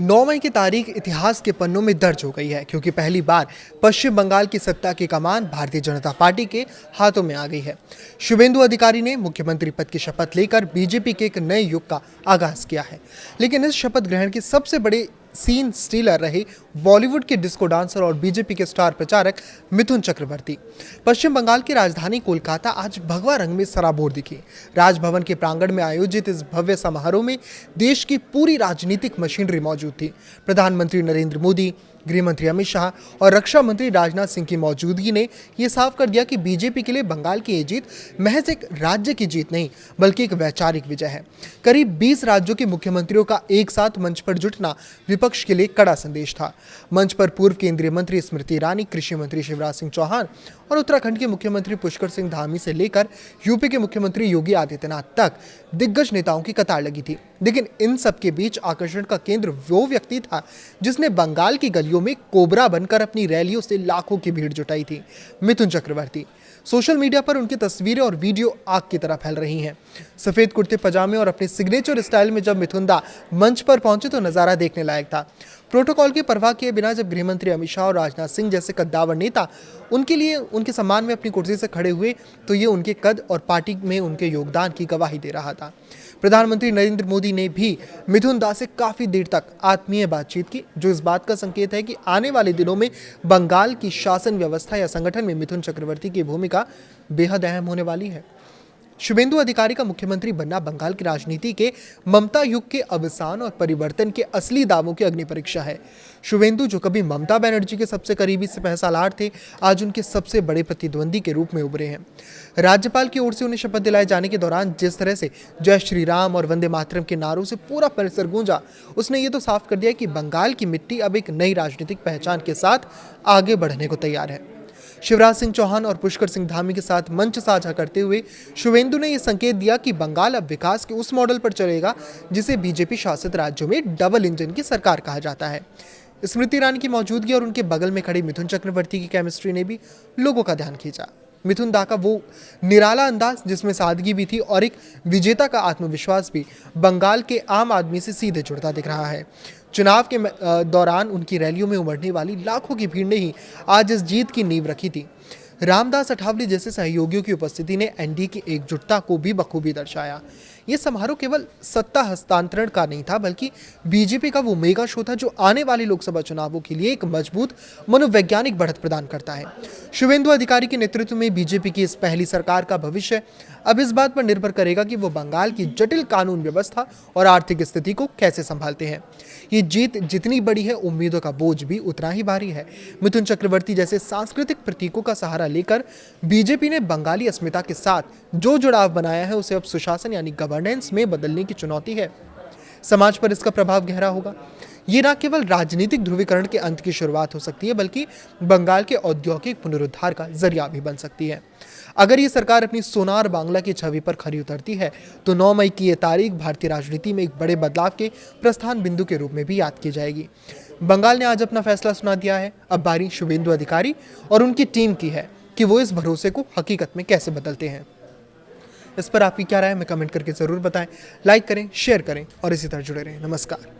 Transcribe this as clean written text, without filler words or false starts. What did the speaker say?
9 मई की तारीख इतिहास के पन्नों में दर्ज हो गई है क्योंकि पहली बार पश्चिम बंगाल की सत्ता की कमान भारतीय जनता पार्टी के हाथों में आ गई है। शुभेंदु अधिकारी ने मुख्यमंत्री पद की शपथ लेकर बीजेपी के एक नए युग का आगाज किया है। लेकिन इस शपथ ग्रहण के सबसे बड़े सीन स्टीलर रहे बॉलीवुड के डिस्को डांसर और बीजेपी के स्टार प्रचारक मिथुन चक्रवर्ती। पश्चिम बंगाल की राजधानी कोलकाता आज भगवा रंग में सराबोर दिखी। राजभवन के प्रांगण में आयोजित इस भव्य समारोह में देश की पूरी राजनीतिक मशीनरी मौजूद थी। प्रधानमंत्री नरेंद्र मोदी, गृह मंत्री अमित शाह और रक्षा मंत्री राजनाथ सिंह की मौजूदगी ने यह साफ कर दिया कि बीजेपी के लिए बंगाल की ये जीत महज एक राज्य की जीत नहीं बल्कि एक वैचारिक विजय है। करीब 20 राज्यों के मुख्यमंत्रियों का एक साथ मंच पर जुटना विपक्ष के लिए कड़ा संदेश था। मंच पर पूर्व केंद्रीय मंत्री स्मृति ईरानी, कृषि मंत्री शिवराज सिंह चौहान और उत्तराखंड के मुख्यमंत्री पुष्कर सिंह धामी से लेकर यूपी के मुख्यमंत्री योगी आदित्यनाथ तक दिग्गज नेताओं की कतार लगी थी। लेकिन इन सब के बीच आकर्षण का केंद्र वो व्यक्ति था जिसने बंगाल की गलियों में कोबरा बनकर अपनी रैलियों से लाखों की भीड़ जुटाई थी, मिथुन चक्रवर्ती। सोशल मीडिया पर उनकी तस्वीरें और वीडियो आग की तरह फैल रही हैं। सफेद कुर्ते पजामे और अपने सिग्नेचर स्टाइल में जब मिथुन दा मंच पर पहुंचे तो नजारा देखने लायक था। प्रोटोकॉल की परवाह किए बिना जब गृहमंत्री अमित शाह और राजनाथ सिंह जैसे कद्दावर नेता उनके लिए उनके सम्मान में अपनी कुर्सी से खड़े हुए तो ये उनके कद और पार्टी में उनके योगदान की गवाही दे रहा था। प्रधानमंत्री नरेंद्र मोदी ने भी मिथुन दा से काफी देर तक आत्मीय बातचीत की, जो इस बात का संकेत है कि आने वाले दिनों में बंगाल की शासन व्यवस्था या संगठन में मिथुन चक्रवर्ती की भूमिका बेहद अहम होने वाली है। शुभेंदु अधिकारी का मुख्यमंत्री बनना बंगाल की राजनीति के ममता युग के अवसान और परिवर्तन के असली दावों की अग्नि परीक्षा है। शुभेंदु, जो कभी ममता बनर्जी के सबसे करीबी सिपहसालार थे, आज उनके सबसे बड़े प्रतिद्वंदी के रूप में उभरे हैं। राज्यपाल की ओर से उन्हें शपथ दिलाए जाने के दौरान जिस तरह से जय श्री राम और वंदे मातरम के नारों से पूरा परिसर गूंजा, उसने ये तो साफ कर दिया कि बंगाल की मिट्टी अब एक नई राजनीतिक पहचान के साथ आगे बढ़ने को तैयार है। शिवराज सिंह चौहान और पुष्कर सिंह धामी के साथ मंच साझा करते हुए शुभेंदु ने यह संकेत दिया कि बंगाल अब विकास के उस मॉडल पर चलेगा जिसे बीजेपी शासित राज्यों में डबल इंजन की सरकार कहा जाता है। स्मृति ईरानी की मौजूदगी और उनके बगल में खड़े मिथुन चक्रवर्ती की केमिस्ट्री ने भी लोगों का ध्यान खींचा। मिथुन दा का वो निराला अंदाज जिसमें सादगी भी थी और एक विजेता का आत्मविश्वास भी बंगाल के आम आदमी से सीधे जुड़ता दिख रहा है। चुनाव के दौरान उनकी रैलियों में उमड़ने वाली लाखों की भीड़ ने ही आज इस जीत की नींव रखी थी। रामदास अठावले जैसे सहयोगियों की उपस्थिति ने एनडीए की एकजुटता को भी बखूबी दर्शाया। यह समारोह केवल सत्ता हस्तांतरण का नहीं था बल्कि बीजेपी का वो मेगा शो था जो आने वाले लोकसभा चुनावों के लिए एक मजबूत मनोवैज्ञानिक बढ़त प्रदान करता है। शुभेंदु अधिकारी के नेतृत्व में बीजेपी की इस पहली सरकार का भविष्य अब इस बात पर निर्भर करेगा कि वो बंगाल की जटिल कानून व्यवस्था और आर्थिक स्थिति को कैसे संभालते हैं। ये जीत जितनी बड़ी है, उम्मीदों का बोझ भी उतना ही भारी है। मिथुन चक्रवर्ती जैसे सांस्कृतिक प्रतीकों का सहारा लेकर बीजेपी ने बंगाली अस्मिता के साथ जो जुड़ाव बनाया है उसे अब सुशासन यानी गवर्नेंस में बदलने की चुनौती है। समाज पर इसका प्रभाव गहरा होगा। ये न केवल राजनीतिक ध्रुवीकरण के अंत की शुरुआत हो सकती है बल्कि बंगाल के औद्योगिक पुनरुद्धार का जरिया भी बन सकती है। अगर ये सरकार अपनी सोनार बांग्ला की छवि पर खरी उतरती है तो 9 मई की ये तारीख भारतीय राजनीति में एक बड़े बदलाव के प्रस्थान बिंदु के रूप में भी याद की जाएगी। बंगाल ने आज अपना फैसला सुना दिया है। अब बारी शुभेंदु अधिकारी और उनकी टीम की है कि वो इस भरोसे को हकीकत में कैसे बदलते हैं। इस पर आपकी क्या राय है, हमें कमेंट करके जरूर बताएं। लाइक करें, शेयर करें और इसी तरह जुड़े रहें। नमस्कार।